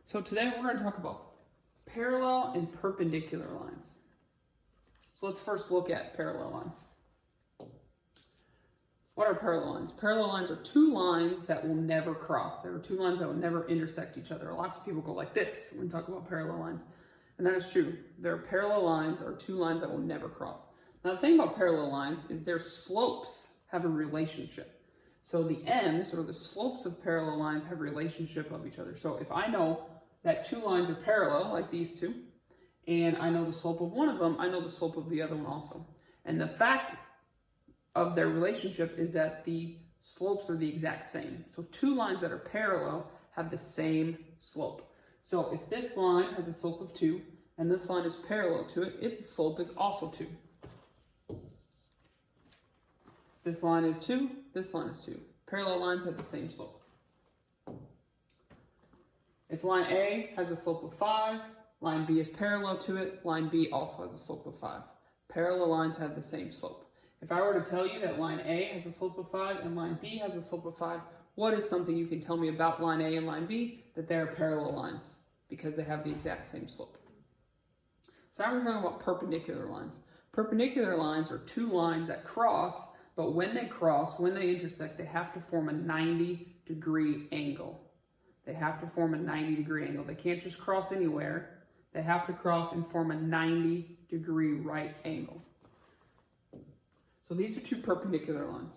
So today we're going to talk about parallel and perpendicular lines. So let's first look at parallel lines. What are parallel lines? Parallel lines are two lines that will never cross. There are two lines that will never intersect each other. Lots of people go like this when we talk about parallel lines. And that is true. Their parallel lines are two lines that will never cross. Now the thing about parallel lines is their slopes have a relationship. So the ends, or the slopes of parallel lines, have a relationship of each other. So if I know that two lines are parallel, like these two, and I know the slope of one of them, I know the slope of the other one also. And the fact of their relationship is that the slopes are the exact same. So two lines that are parallel have the same slope. So if this line has a slope of 2, and this line is parallel to it, its slope is also 2. This line is 2, this line is 2. Parallel lines have the same slope. If line A has a slope of 5, line B is parallel to it, line B also has a slope of 5. Parallel lines have the same slope. If I were to tell you that line A has a slope of 5 and line B has a slope of 5, what is something you can tell me about line A and line B? That they are parallel lines, because they have the exact same slope. So now we're talking about perpendicular lines. Perpendicular lines are two lines that cross, but when they cross, when they intersect, they have to form a 90-degree angle. They have to form a 90-degree angle. They can't just cross anywhere. They have to cross and form a 90-degree right angle. So these are two perpendicular lines.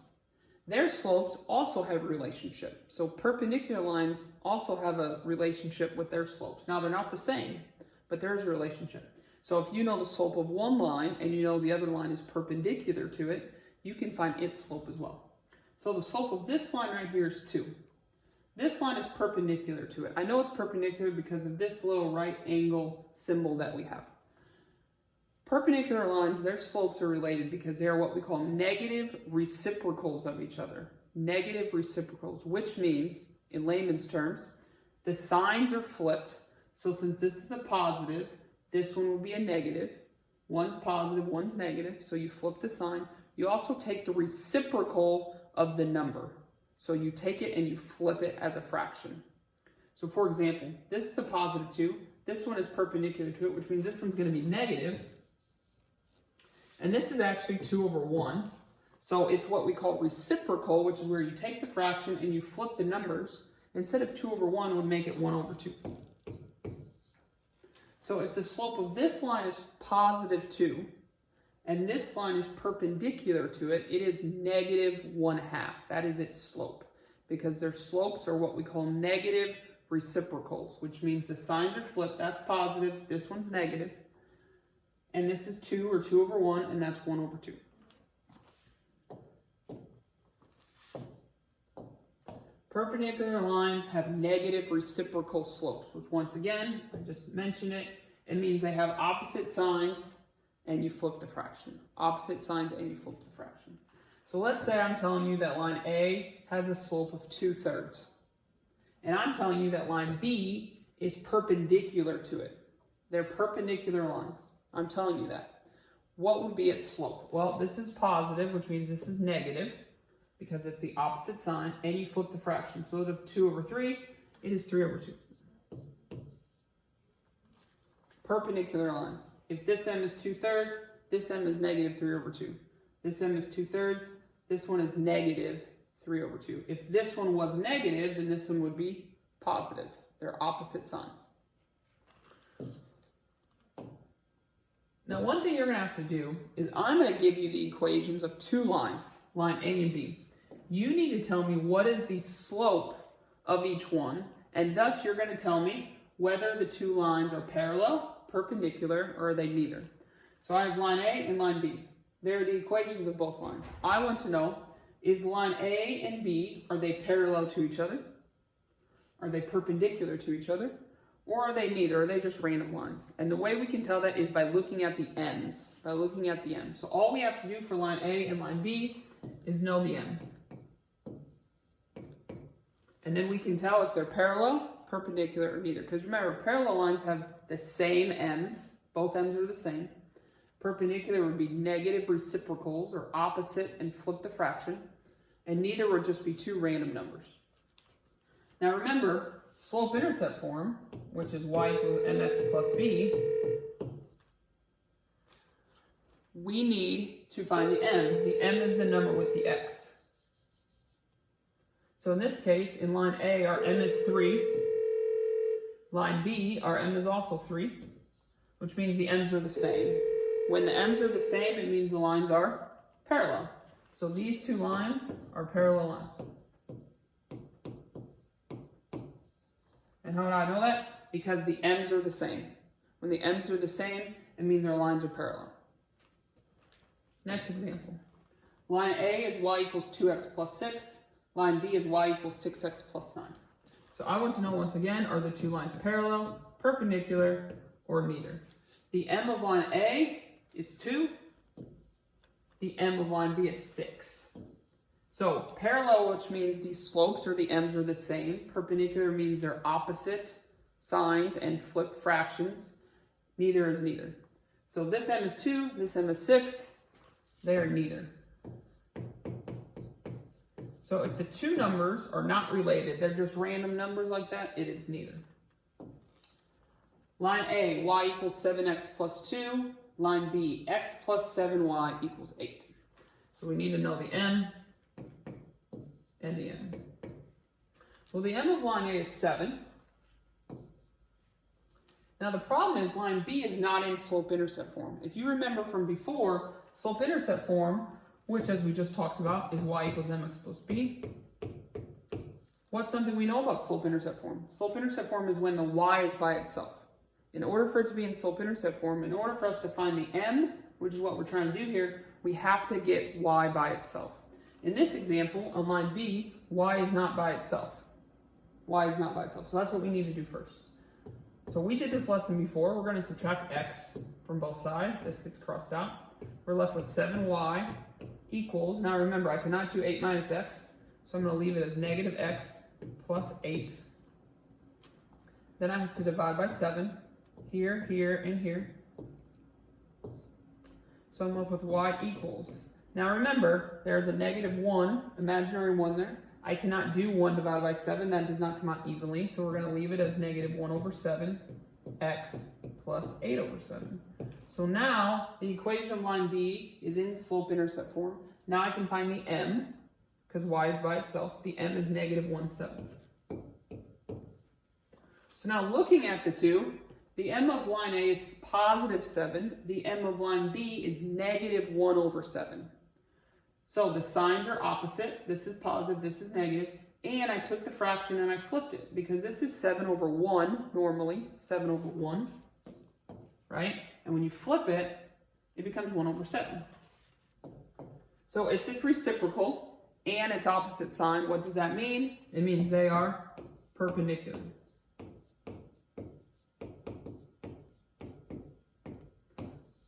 Their slopes also have a relationship. So perpendicular lines also have a relationship with their slopes. Now they're not the same, but there's a relationship. So if you know the slope of one line and you know the other line is perpendicular to it, you can find its slope as well. So the slope of this line right here is 2. This line is perpendicular to it. I know it's perpendicular because of this little right angle symbol that we have. Perpendicular lines, their slopes are related because they are what we call negative reciprocals of each other. Negative reciprocals, which means, in layman's terms, the signs are flipped. So since this is a positive, this one will be a negative. One's positive, one's negative. So you flip the sign. You also take the reciprocal of the number. So you take it and you flip it as a fraction. So for example, this is a positive 2. This one is perpendicular to it, which means this one's going to be negative. And this is actually 2 over 1. So it's what we call reciprocal, which is where you take the fraction and you flip the numbers. Instead of 2 over 1, we'll make it 1 over 2. So if the slope of this line is positive 2, and this line is perpendicular to it, it is negative 1/2. That is its slope. Because their slopes are what we call negative reciprocals, which means the signs are flipped. That's positive, this one's negative. And this is 2 or 2 over 1, and that's 1 over 2. Perpendicular lines have negative reciprocal slopes, which once again, I just mentioned it, it means they have opposite signs and you flip the fraction. Opposite signs and you flip the fraction. So let's say I'm telling you that line A has a slope of 2/3. And I'm telling you that line B is perpendicular to it. They're perpendicular lines. I'm telling you that. What would be its slope? Well, this is positive, which means this is negative, because it's the opposite sign, and you flip the fraction. So instead of 2 over 3, it is 3 over 2. Perpendicular lines. If this m is 2/3, this m is negative 3 over 2. This m is 2/3, this one is negative 3 over 2. If this one was negative, then this one would be positive. They're opposite signs. Now, one thing you're going to have to do is I'm going to give you the equations of two lines, line A and B. You need to tell me what is the slope of each one, and thus you're going to tell me whether the two lines are parallel, perpendicular, or are they neither. So I have line A and line B. They're the equations of both lines. I want to know, is line A and B, are they parallel to each other? Are they perpendicular to each other? Or are they neither? Are they just random lines? And the way we can tell that is by looking at the m's. By looking at the m. So all we have to do for line A and line B is know the m. And then we can tell if they're parallel, perpendicular, or neither. Because remember, parallel lines have the same m's. Both m's are the same. Perpendicular would be negative reciprocals, or opposite, and flip the fraction. And neither would just be two random numbers. Now remember, slope-intercept form, which is y equals mx plus b, we need to find the m. The m is the number with the x. So in this case, in line A, our m is 3. Line B, our m is also 3, which means the m's are the same. When the m's are the same, it means the lines are parallel. So these two lines are parallel lines. And how do I know that? Because the m's are the same. When the m's are the same, it means our lines are parallel. Next example. Line A is y equals 2x plus 6. Line B is y equals 6x plus 9. So I want to know once again, are the two lines parallel, perpendicular, or neither? The m of line A is 2. The m of line B is 6. So parallel, which means these slopes or the m's are the same. Perpendicular means they're opposite signs and flip fractions. Neither is neither. So this m is 2, this m is 6. They are neither. So if the two numbers are not related, they're just random numbers like that, it is neither. Line A, y equals 7x plus 2. Line B, x plus 7y equals 8. So we need to know the m and the n. Well, the m of line A is 7. Now the problem is line B is not in slope-intercept form. If you remember from before, slope-intercept form, which as we just talked about, is y equals mx plus b. What's something we know about slope-intercept form? Slope-intercept form is when the y is by itself. In order for it to be in slope-intercept form, in order for us to find the m, which is what we're trying to do here, we have to get y by itself. In this example, on line B, y is not by itself. Y is not by itself, so that's what we need to do first. So we did this lesson before. We're going to subtract x from both sides. This gets crossed out. We're left with 7y equals, now remember, I cannot do 8 minus x, so I'm going to leave it as negative x plus 8. Then I have to divide by 7, here, here, and here. So I'm left with y equals. Now remember, there's a negative 1, imaginary 1 there. I cannot do 1 divided by 7, that does not come out evenly, so we're going to leave it as negative 1 over 7, x plus 8 over 7. So now, the equation of line B is in slope-intercept form. Now I can find the m, because y is by itself. The m is negative 1/7. So now looking at the two, the m of line A is positive 7. The m of line B is negative 1 over 7. So the signs are opposite. This is positive, this is negative. And I took the fraction and I flipped it, because this is 7 over 1 normally, 7 over 1, right? And when you flip it, it becomes 1 over 7. So it's its reciprocal and its opposite sign. What does that mean? It means they are perpendicular.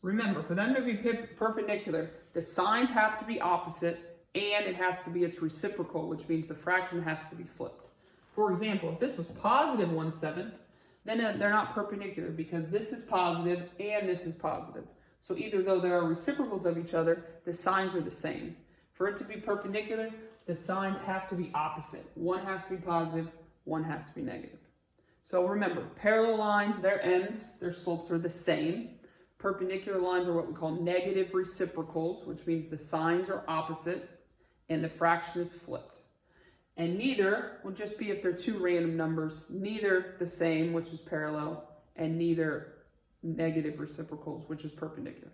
Remember, for them to be perpendicular, the signs have to be opposite and it has to be its reciprocal, which means the fraction has to be flipped. For example, if this was positive 1/7, then they're not perpendicular, because this is positive and this is positive. So either though they are reciprocals of each other, the signs are the same. For it to be perpendicular, the signs have to be opposite. One has to be positive, one has to be negative. So remember, parallel lines, their ends, their slopes are the same. Perpendicular lines are what we call negative reciprocals, which means the signs are opposite and the fraction is flipped. And neither will just be if they're two random numbers, neither the same, which is parallel, and neither negative reciprocals, which is perpendicular.